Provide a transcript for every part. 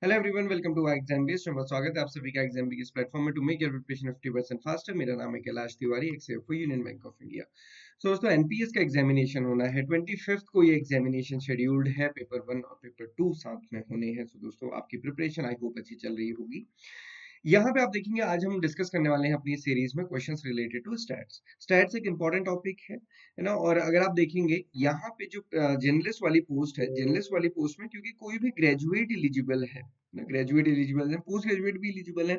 Hello everyone, welcome to exam based. बहुत स्वागत है आप सभी का एग्जाम बेस्ड प्लेटफॉर्म में to make your preparation 50% faster. मेरा नाम है Kailash Tiwari, ex Union Bank of India. So दोस्तों, एनपीएस का एग्जामिनेशन होना है 25 को। ये एग्जामिनेशन शेड्यूल्ड है। पेपर 1 और पेपर 2 साथ में होने हैं। सो दोस्तों, आपकी प्रिपरेशन आई होप अच्छी चल रही होगी। यहाँ पे आप देखेंगे, आज हम डिस्कस करने वाले हैं अपनी सीरीज में questions related to stats. Stats एक इंपॉर्टेंट टॉपिक है ना। और अगर आप देखेंगे यहाँ पे जो जर्नलिस्ट वाली पोस्ट है, जर्नलिस्ट वाली पोस्ट में क्योंकि कोई भी ग्रेजुएट एलिजिबल है ना, ग्रेजुएट एलिजिबल है, पोस्ट ग्रेजुएट भी एलिजिबल है।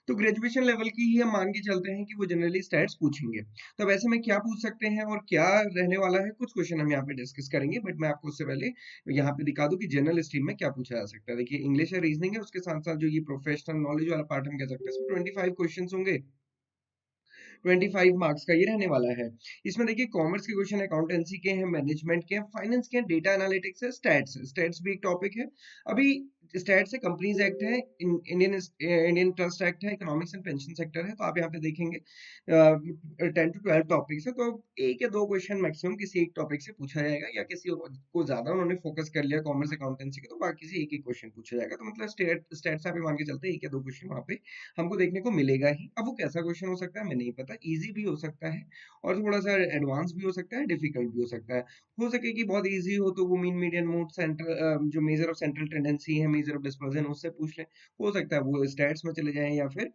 तो ग्रेजुएशन लेवल की ही हम मान के चलते हैं कि वो जनरली स्टैट्स पूछेंगे। तो अब ऐसे में क्या पूछ सकते हैं और क्या रहने वाला है, कुछ क्वेश्चन हम यहाँ पे डिस्कस करेंगे। बट मैं आपको उससे पहले यहाँ पे दिखा दूं कि जनरल स्ट्रीम में क्या पूछा जा सकता है। देखिए, इंग्लिश है, रीजनिंग है, उसके साथ साथ जो ये प्रोफेशनल नॉलेज वाला पार्ट हम कह सकते हैं, इसमें 25 क्वेश्चन होंगे। 25 मार्क्स का ये रहने वाला है। इसमें देखिए, कॉमर्स के क्वेश्चन, अकाउंटेंसी के हैं, मैनेजमेंट के हैं, फाइनेंस के हैं, डेटा एनालिटिक्स है, स्टैट्स है। स्टैट्स भी एक टॉपिक है। अभी स्टैट्स है, कंपनीज एक्ट है, इंडियन ट्रस्ट एक्ट है, इकोनॉमिक्स एंड पेंशन सेक्टर है। तो आप यहाँ पे देखेंगे 10 to 12 टॉपिक्स है। तो एक या दो क्वेश्चन मैक्सिमम किसी एक टॉपिक से पूछा जाएगा, या किसी को ज्यादा उन्होंने फोकस कर लिया कॉमर्स अकाउंटेंसी के, तो बाकी से एक एक क्वेश्चन पूछा जाएगा। तो मतलब स्टैट्स आप मान के चलते हैं एक या दो क्वेश्चन वहां पे हमको देखने को मिलेगा ही। अब वो कैसा क्वेश्चन हो सकता है हमें नहीं पता, इजी भी हो सकता है और थोड़ा सा एडवांस भी हो सकता है, डिफिकल्ट भी हो सकता है। हो सके कि बहुत इजी हो तो वो मीन मीडियन मोड सेंट्रल, जो मेजर ऑफ सेंट्रल टेंडेंसी है, मेजर ऑफ डिस्पर्जन, उससे पूछ ले। हो सकता है वो स्टैट्स में चले जाएं या फिर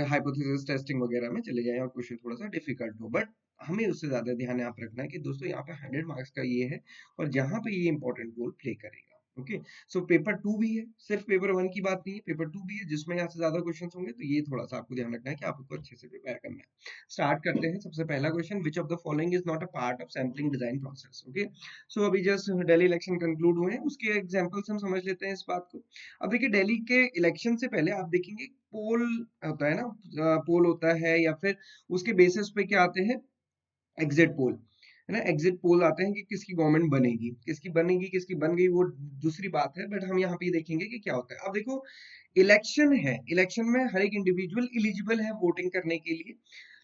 हाइपोथेसिस टेस्टिंग वगैरह में चले जाएं और क्वेश्चन थोड़ा सा डिफिकल्ट हो। बट हमें उससे ज्यादा ध्यान आप रखना है कि दोस्तों यहाँ पे 100 मार्क्स का ये है और जहां पे ये इंपॉर्टेंट रोल प्ले करेगा। ओके। सो पेपर 2 भी है, सिर्फ पेपर 1 की बात नहीं है, पेपर 2 भी है जिसमें यहाँ से ज्यादा क्वेश्चंस होंगे। तो ये थोड़ा सा आपको ध्यान रखना है कि आपको अच्छे से प्रिपेयर करना है। स्टार्ट करते हैं। सबसे पहला question, which of the following is not a part of sampling design process. Okay. So अभी जस्ट दिल्ली इलेक्शन कंक्लूड हुए हैं, उसके एग्जांपल्स हम समझ लेते हैं इस बात को। अब देखिए, दिल्ली के इलेक्शन से पहले आप देखेंगे पोल होता है ना, पोल होता है, या फिर उसके बेसिस पे क्या आते हैं, एग्जिट पोल है ना। एग्जिट पोल आते हैं कि किसकी गवर्नमेंट बनेगी, किसकी बनेगी, किसकी बन गई वो दूसरी बात है। बट हम यहाँ पे देखेंगे कि क्या होता है। अब देखो, इलेक्शन है, इलेक्शन में हर एक इंडिविजुअल एलिजिबल है वोटिंग करने के लिए।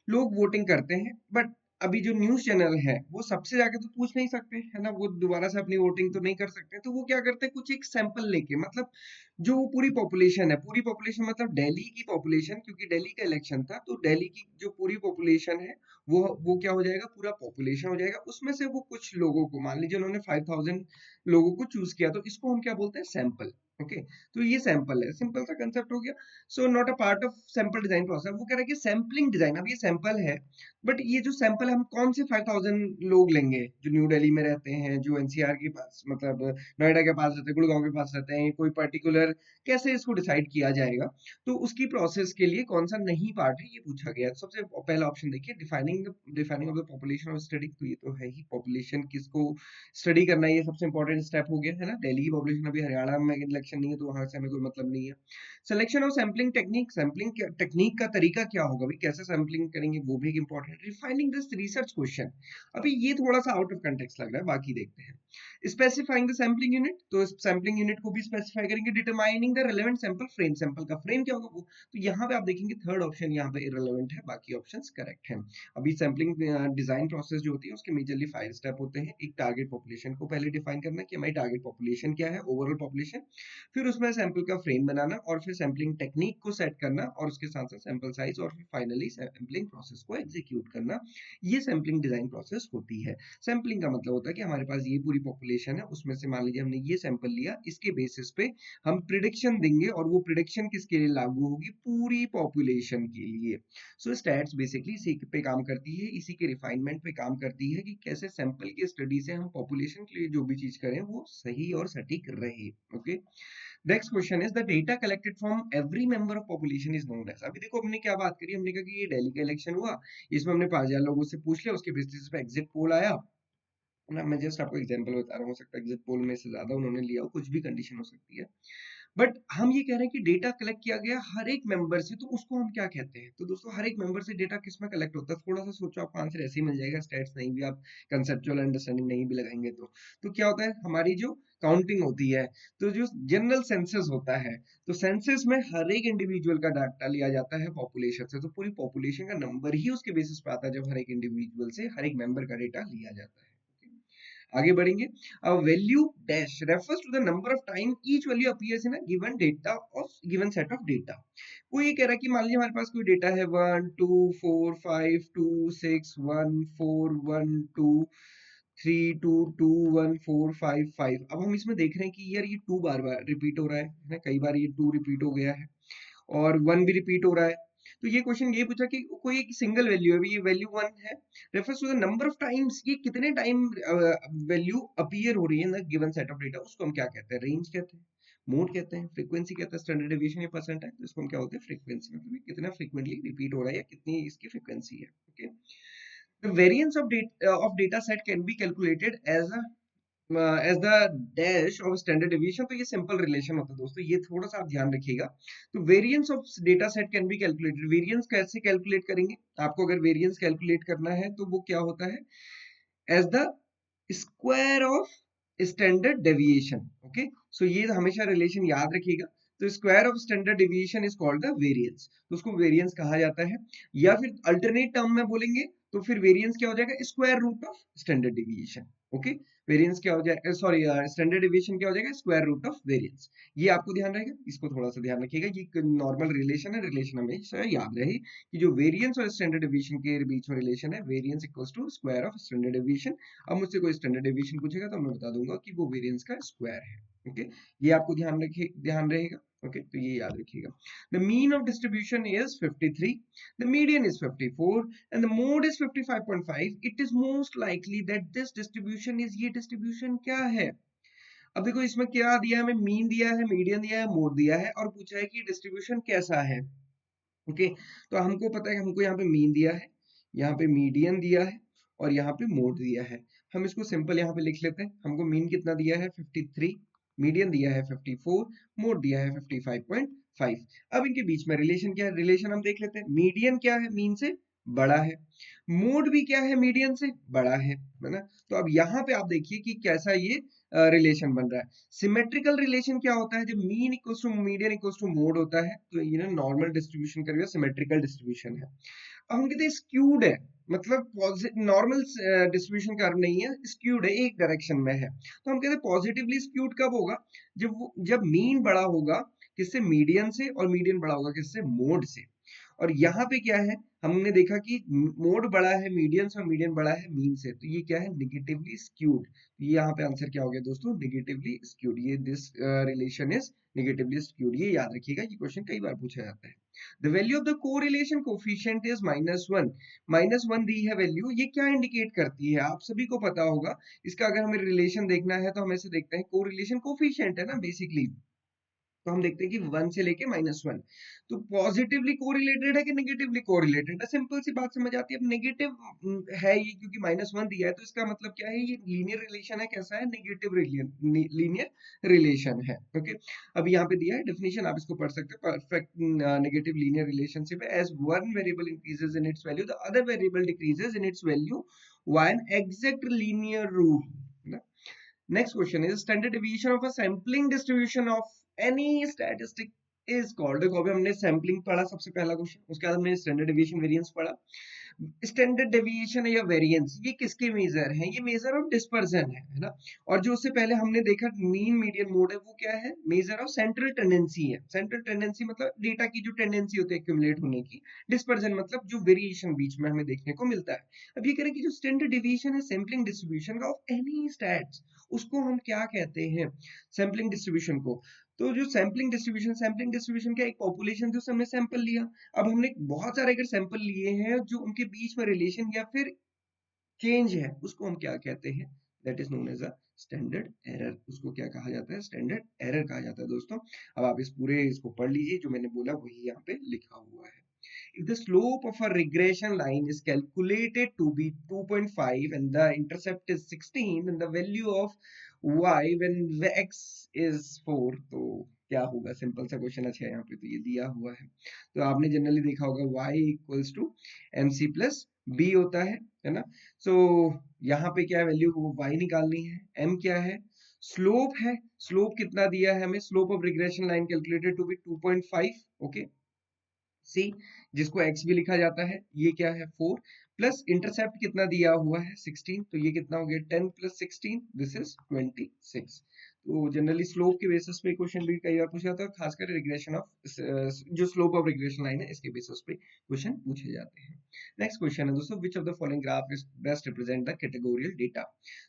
लोग वोटिंग करते हैं। बट अभी जो न्यूज चैनल है वो सबसे जाके तो पूछ नहीं सकते है ना, वो दोबारा से अपनी वोटिंग तो नहीं कर सकते। तो वो क्या करते हैं, कुछ एक सैंपल लेके, मतलब जो पूरी पॉपुलेशन है, पूरी पॉपुलेशन मतलब दिल्ली की पॉपुलेशन, क्योंकि दिल्ली का इलेक्शन था तो दिल्ली की जो पूरी पॉपुलेशन है वो क्या हो जाएगा, पूरा पॉपुलेशन हो जाएगा। उसमें से वो कुछ लोगों को, मान लीजिए उन्होंने 5000 लोगों को चूज किया, तो इसको हम क्या बोलते हैं, सैंपल। ओके। तो ये सैंपल है, सिंपल सा कंसेप्ट हो गया। So not a part of sample design process. वो कह रहा है कि सैम्पलिंग डिजाइन, अब ये सैंपल है, बट ये जो सैंपल है, हम कौन से 5000 लोग लेंगे जो न्यू दिल्ली में रहते हैं, जो एनसीआर के पास, मतलब नोएडा के पास रहते हैं, गुड़गांव के पास रहते हैं, कोई पर्टिकुलर, कैसे इसको डिसाइड किया जाएगा। तो उसकी प्रोसेस के लिए कौन सा नहीं पार्ट है, ये पूछा गया है। सबसे पहला ऑप्शन देखिए, defining of the population of study. तो ये तो है ही, पॉपुलेशन किसको स्टडी करना है, ये सबसे इंपॉर्टेंट स्टेप हो गया है ना। दिल्ली की पॉपुलेशन, अभी हरियाणा में इलेक्शन नहीं है तो वहां से हमें कोई मतलब नहीं है। Selection of sampling technique, sampling technique का तरीका क्या होगा भाई, कैसे सैम्पलिंग करेंगे, वो भी एक important. Refining this research question, अभी ये थोड़ा सा आउट ऑफ कंटेक्स्ट लग रहा है, बाकी देखते हैं। स्पेसिफाइंग द सैम्पलिंग यूनिट, तो सैम्पलिंग यूनिट को भी स्पेसिफाई करेंगे। Determining the relevant sample frame, sample का फ्रेम क्या होगा वो। तो यहाँ पे आप देखेंगे थर्ड ऑप्शन यहाँ पे इररिलेवेंट है, बाकी ऑप्शंस करेक्ट हैं। अभी सैम्पलिंग डिजाइन प्रोसेस जो होती है उसके मेजरली 5 स्टेप होते हैं। एक, टारगेट पॉपुलेशन को पहले डिफाइन करना कि हमारी टारगेट पॉपुलेशन क्या है, ओवरऑल पॉपुलेशन। फिर उसमें सैंपल का फ्रेम बनाना, और फिर सैम्पलिंग टेक्निक को सेट करना, और उसके साथ साथ सैंपल साइज, और फिर फाइनली सैम्पलिंग प्रोसेस को एग्जीक्यूट करना। ये सैम्पलिंग डिजाइन प्रोसेस होती है। सैम्पलिंग का मतलब होता है कि हमारे पास ये पूरी पॉपुलेशन है, उसमें से मान लीजिए हमने ये सैंपल लिया, इसके बेसिस पे हम प्रिडिक्शन देंगे, और वो प्रिडिक्शन किसके लिए लागू होगी, पूरी पॉपुलेशन के लिए। सो स्टैट्स बेसिकली इसी पे काम करती है, इसी के रिफाइनमेंट पे काम करती है कि कैसे सैंपल की स्टडी से हम पॉपुलेशन के लिए जो भी चीज करें वो सही और सटीक रहे। Okay. Next question is the data collected from every member of population is known as. अभी देखो, हमने क्या बात करी, हमने कहा कि ये दिल्ली का इलेक्शन हुआ, इसमें हमने 5000 लोगों से पूछ लिया, उसके बेसिस पे एग्जिट पोल आया ना। मैं जस्ट आपको एग्जांपल बता रहा हूँ, हो सकता है एग्जिट पोल में से ज्यादा उन्होंने लिया हो, कुछ भी कंडीशन हो सकती है। बट हम ये कह रहे हैं कि डेटा कलेक्ट किया गया हर एक मेंबर से, तो उसको हम क्या कहते हैं। तो दोस्तों, हर एक मेंबर से डेटा किस में कलेक्ट होता है, थोड़ा सा सोचो, आपको आंसर ऐसे ही मिल जाएगा। स्टैट्स नहीं भी आप कंसेप्चुअल अंडरस्टैंडिंग नहीं भी लगाएंगे तो क्या होता है, हमारी जो काउंटिंग होती है, तो जो जनरल सेंसस होता है, तो सेंसस में हर एक इंडिविजुअल का डाटा लिया जाता है पॉपुलेशन से। तो पूरी पॉपुलेशन का नंबर ही उसके बेसिस पे आता है, जब हर एक इंडिविजुअल से हर एक मेंबर का डेटा लिया जाता है। आगे बढ़ेंगे। Value dash refers to the number of time each value appears in a given data of given set of data. वो ये कह रहा है कि मान लीजिए हमारे पास कोई डेटा है 1 2 4 5 2 6 1 4 1 2 3 2 2 1 4 5 5। अब हम इसमें देख रहे हैं कि यार ये 2 बार बार रिपीट हो रहा है ना, कई बार ये 2 रिपीट हो गया है और 1 भी रिपीट हो रहा है। तो ये क्वेश्चन ये पूछा कि कोई एक सिंगल वैल्यू है, अभी ये वैल्यू 1 है, refers to the number of times, ये कितने टाइम वैल्यू अपीयर हो रही है ना गिवन सेट ऑफ डेटा, उसको हम क्या कहते हैं? रेंज कहते हैं, मोड कहते हैं, फ्रीक्वेंसी कहते हैं, स्टैंडर्ड डेविएशन या परसेंट है, तो इसको हम क्या बोलते हैं? फ्रीक्वेंसी, मतलब ये कितना फ्रीक्वेंटली रिपीट हो रहा है या कितनी इसकी फ्रीक्वेंसी है। Okay, the variance of data set can be calculated as the dash of standard deviation. तो ये सिंपल रिलेशन होता है दोस्तों, ये थोड़ा सा आप ध्यान रखिएगा। तो variance of data set can be calculated, variance कैसे कैलकुलेट करेंगे? आपको अगर वेरिएंस कैलकुलेट करना है तो वो क्या होता है? As the square of standard deviation. Okay, so ये हमेशा रिलेशन याद रखिएगा। तो square of standard deviation is called the variance, तो उसको वेरिएंस कहा जाता है। या फिर अल्टरनेट टर्म में बोलेंगे तो फिर वेरिएंस क्या हो जाएगा? Square root of standard deviation. Okay, variance क्या हो जाएगा, सॉरी स्टैंडर्ड डेविएशन क्या हो जाएगा? Square root of variance. ये आपको ध्यान रहेगा, इसको थोड़ा सा ध्यान रखिएगा, ये नॉर्मल रिलेशन है, रिलेशन हमेशा याद रहे कि जो वेरिएंस और स्टैंडर्ड डेविएशन के बीच में रिलेशन है, variance equals to square of standard deviation. अब मुझसे कोई स्टैंडर्ड डेविएशन पूछेगा तो मैं बता दूंगा कि वो वेरिएंस का स्क्वायर है। ओके, ये आपको ध्यान रहेगा। ओके, तो ये याद रखिएगा। The mean of distribution is 53, the median is 54 and the mode is 55.5, it is most likely that this distribution is, ये distribution क्या है? अब देखो इसमें क्या दिया है हमें? मीन दिया है, मीडियन दिया है, मोड दिया है और पूछा है कि डिस्ट्रीब्यूशन कैसा है। ओके, तो हमको पता है कि हमको यहाँ पे मीन दिया है, यहाँ पे मीडियन दिया है और यहाँ पे मोड दिया है। हम इसको सिंपल यहाँ पे लिख लेते हैं। हमको मीन कितना दिया है? 53, मीडियन दिया है 54, मोड दिया है 55.5। अब इनके बीच में रिलेशन क्या है? रिलेशन हम देख लेते हैं। मीडियन क्या है? मीन से बड़ा है। मोड भी क्या है? मीडियन से बड़ा है ना? तो अब यहाँ पे आप देखिए कि कैसा ये रिलेशन बन रहा है। सिमेट्रिकल रिलेशन क्या होता है? जब mean equals to median equals to mode होता है तो ये ना नॉर्मल डिस्ट्रीब्यूशन का जो सिमेट्रिकल डिस्ट्रीब्यूशन है। अब हम कहते हैं स्क्यूड है, मतलब नॉर्मल डिस्ट्रीब्यूशन का अर्थ नहीं है, स्क्यूड है, एक डायरेक्शन में है। तो हम कहते हैं पॉजिटिवली स्क्यूड कब होगा? जब मीन बड़ा होगा किससे? मीडियन से, और मीडियन बड़ा होगा किससे? मोड से। और यहाँ पे क्या है? हमने देखा कि मोड बड़ा है मीडियन से और मीडियन बड़ा है मीन से, तो ये क्या है? Negatively skewed. ये यहाँ पे आंसर क्या हो गया दोस्तों? Negatively skewed. ये this relation is negatively skewed, ये याद रखिएगा, ये क्वेश्चन कई बार पूछा जाता है। The value of the correlation coefficient is -1, -1 दी है वैल्यू। ये क्या इंडिकेट करती है? आप सभी को पता होगा इसका। अगर हमें रिलेशन देखना है तो हम ऐसे देखते हैं, कोरिलेशन कोफिशिएंट है ना बेसिकली, तो हम देखते हैं कि 1 से लेके -1, तो पॉजिटिवली कोरिलेटेड है कि नेगेटिवली कोरिलेटेड है? सिंपल सी बात समझ आती है। अब नेगेटिव है ये, क्योंकि -1 दिया है, तो इसका मतलब क्या है? ये लीनियर रिलेशन है। कैसा है? नेगेटिव लीनियर रिलेशन है। ओके, अब यहाँ पे दिया है डेफिनेशन, आप इसको पढ़ सकते हैं। Perfect negative linear relationship as one variable increases in its value the other variable decreases in its value while exact linear rule. Next question is standard deviation of a sampling distribution of any statistic is called। देखो अभी हमने sampling पढ़ा सबसे पहला question, उसके बाद हमने standard deviation variance पढ़ा। स्टैंडर्ड डेविएशन या वेरिएंस ये किसके मेजर हैं? ये मेजर ऑफ डिस्पर्जन है ना? और जो उससे पहले हमने देखा मीन मीडियन मोड है, वो क्या है? मेजर ऑफ सेंट्रल टेंडेंसी है। सेंट्रल टेंडेंसी मतलब डेटा की जो टेंडेंसी होती है एक्यूमुलेट होने की। डिस्पर्जन मतलब जो वेरिएशन बीच में हमें देखने को मिलता है। अब ये कह रहे हैं कि जो स्टैंडर्ड डेविएशन है सैम्पलिंग डिस्ट्रीब्यूशन का ऑफ एनी स्टैट्स, उसको हम क्या कहते हैं? सैम्पलिंग डिस्ट्रीब्यूशन को। तो जो सैम्पलिंग डिस्ट्रीब्यूशन क्या? एक पॉपुलेशन थी, उससे हमने सैंपल लिया। अब हमने बहुत सारे अगर सैंपल लिए हैं जो उनके बीच में रिलेशन या फिर चेंज है, उसको हम क्या कहते हैं? That is known as a standard error. उसको क्या कहा जाता है? स्टैंडर्ड एरर कहा जाता है दोस्तों। अब आप इस पूरे इसको पढ़ लीजिए, जो मैंने बोला वही यहाँ पे लिखा हुआ है। If the slope of a regression line is calculated to be 2.5 and the intercept is 16, then the value of y when x is 4, तो क्या होगा? सिंपल सा क्वेश्चन अच्छा है, यहाँ पे तो ये दिया हुआ है। तो आपने जनरली देखा होगा y equals to mc plus b होता है ना? सो यहाँ पे क्या वैल्यू y निकालनी है, m क्या है? स्लोप है। स्लोप कितना दिया है हमें? Slope of regression line calculated to be 2.5। Okay, C, जिसको x भी लिखा जाता है, ये क्या है 4 प्लस इंटरसेप्ट कितना दिया हुआ है 16, तो ये कितना हो गया 10 प्लस 16, दिस इज 26। तो जनरली स्लोप के बेसिस पे क्वेश्चन भी कई बार पूछा जाता है, खासकर रिग्रेशन ऑफ जो स्लोप ऑफ रिग्रेशन लाइन है इसके बेसिस पे क्वेश्चन पूछे जाते हैं। नेक्स्ट क्वेश्चन है दोस्तों, which of the following graph is best represent the categorical data.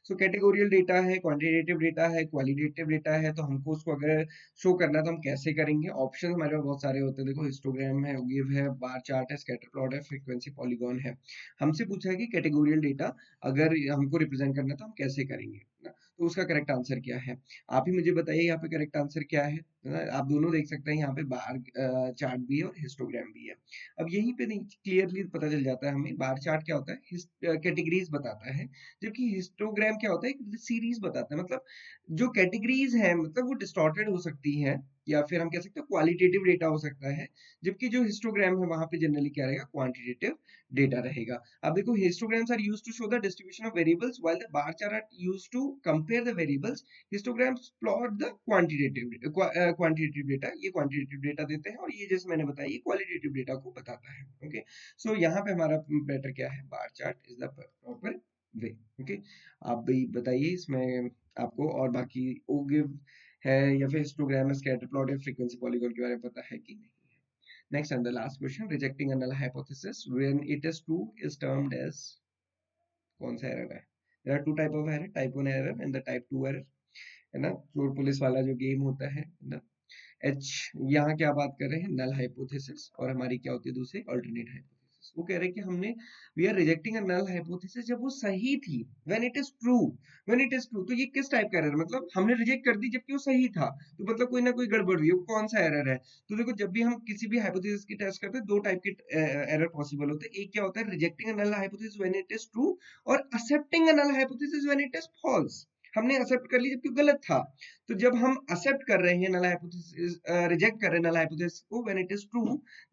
So categorical data है, क्वांटिटेटिव डेटा है, क्वालिटेटिव डेटा है, तो हमको उसको अगर शो करना है तो हम कैसे करेंगे। ऑप्शन हमारे पास बहुत सारे होते हैं, देखो हिस्टोग्राम है, ओगिव है, बार चार्ट है, स्कैटर प्लॉट है, फ्रीक्वेंसी पॉलीगॉन है। हमसे पूछा है कि कैटेगोरियल डेटा अगर हमको रिप्रेजेंट करना है तो हम कैसे करेंगे ना, तो उसका करेक्ट आंसर क्या है, आप ही मुझे बताइए यहाँ पे करेक्ट आंसर क्या है ना? आप दोनों देख सकते हैं यहाँ पे बार चार्ट भी है और हिस्टोग्राम भी है। अब यहीं पे क्लियरली पता चल जाता है हमें बार चार्ट क्या होता है, कैटेगरीज बताता है, जबकि हिस्टोग्राम क्या होता है, एक सीरीज बताता है। मतलब जो कैटेगरीज है मतलब वो डिस्टॉर्टेड हो सकती है, या फिर हम कह सकते हैं क्वालिटेटिव डेटा हो सकता है, जबकि जो हिस्टोग्राम है वहां पे जनरली क्या रहेगा, क्वांटिटेटिव डेटा रहेगा। अब देखो histograms are used to show the distribution of variables while the bar chart are used to compare the variables. Histograms plot the quantitative data, ये क्वांटिटेटिव डेटा देते हैं, और ये जैसे मैंने बताया ये क्वालिटेटिव डेटा को बताता है। ओके, सो यहाँ पे हमारा बेटर क्या है, bar chart is the proper way. Okay, आप भी बताइए इसमें आपको और बाकी ओगिव है या फिर हिस्टोग्राम, स्कैटर प्लॉट या फ्रीक्वेंसी पॉलीगॉन के बारे में पता है कि नहीं। Next and the last question, rejecting a null hypothesis when it is true is termed as, कौन सा एरर है? There are two type of error, type 1 error and the type 2 error, है ना, चोर पुलिस वाला जो गेम होता है ना। एच, यहाँ क्या बात कर रहे हैं, नल हाइपोथेसिस, और हमारी क्या होती है दूसरी अल्टरनेट हाइपोथेसिस। वो कह रहे हैं कि हमने we are rejecting a null hypothesis जब वो सही थी, when it is true, when it is true, तो ये किस टाइप का एरर, मतलब हमने रिजेक्ट कर दी जबकि वो सही था, तो मतलब कोई ना कोई गड़बड़ हुई है, वो कौन सा एरर है। तो देखो जब भी हम किसी भी हाइपोथेसिस की टेस्ट करते हैं दो टाइप के एरर पॉसिबल होते हैं, एक क्या होता है rejecting a null hypothesis when it is true, और accepting a null hypothesis when it is false. हमने एक्सेप्ट कर ली जबकि गलत था। तो जब हम एक्सेप्ट कर रहे हैं नल हाइपोथेसिस, रिजेक्ट कर रहे हैं नल हाइपोथेसिस को when it is true,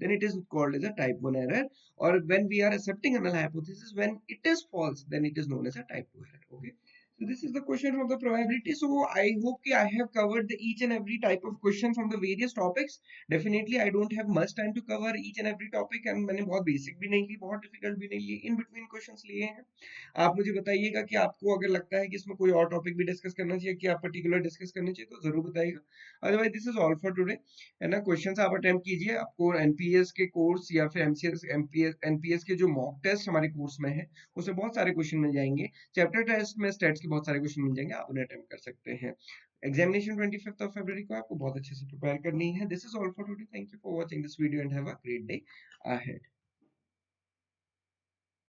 then it is called as a type 1 error, और when we are accepting a null hypothesis when it is false, then it is known as a type 2 error. Okay, so this is the question from the probability. So I hope ki I have covered the each and every type of question from the various topics. Definitely I don't have much time to cover each and every topic, and मैंने बहुत basic भी नहीं ली, बहुत difficult भी नहीं ली, in between questions लिए हैं। आप मुझे बताइएगा कि आपको अगर लगता है कि इसमें कोई और टॉपिक भी डिस्कस करना चाहिए, कि आप पर्टिकुलर डिस्कस करनी चाहिए, तो जरूर बताइएगा। Otherwise this is all for today, है ना। क्वेश्चंस आप अटेम्प्ट कीजिए, आपको एनपीएस के कोर्स या फिर एमसीएस एनपीएस के जो मॉक टेस्ट हमारे कोर्स में है उसमें बहुत सारे क्वेश्चन मिल जाएंगे। चैप्टर टेस्ट में स्टैट्स के बहुत सारे क्वेश्चन मिल जाएंगे, आप उन्हें अटेम्प्ट कर सकते हैं। एग्जामिनेशन 25th ऑफ फरवरी को आपको बहुत अच्छे से प्रिपेयर करनी है। This is all for today, thank you for watching this video and have a great day ahead.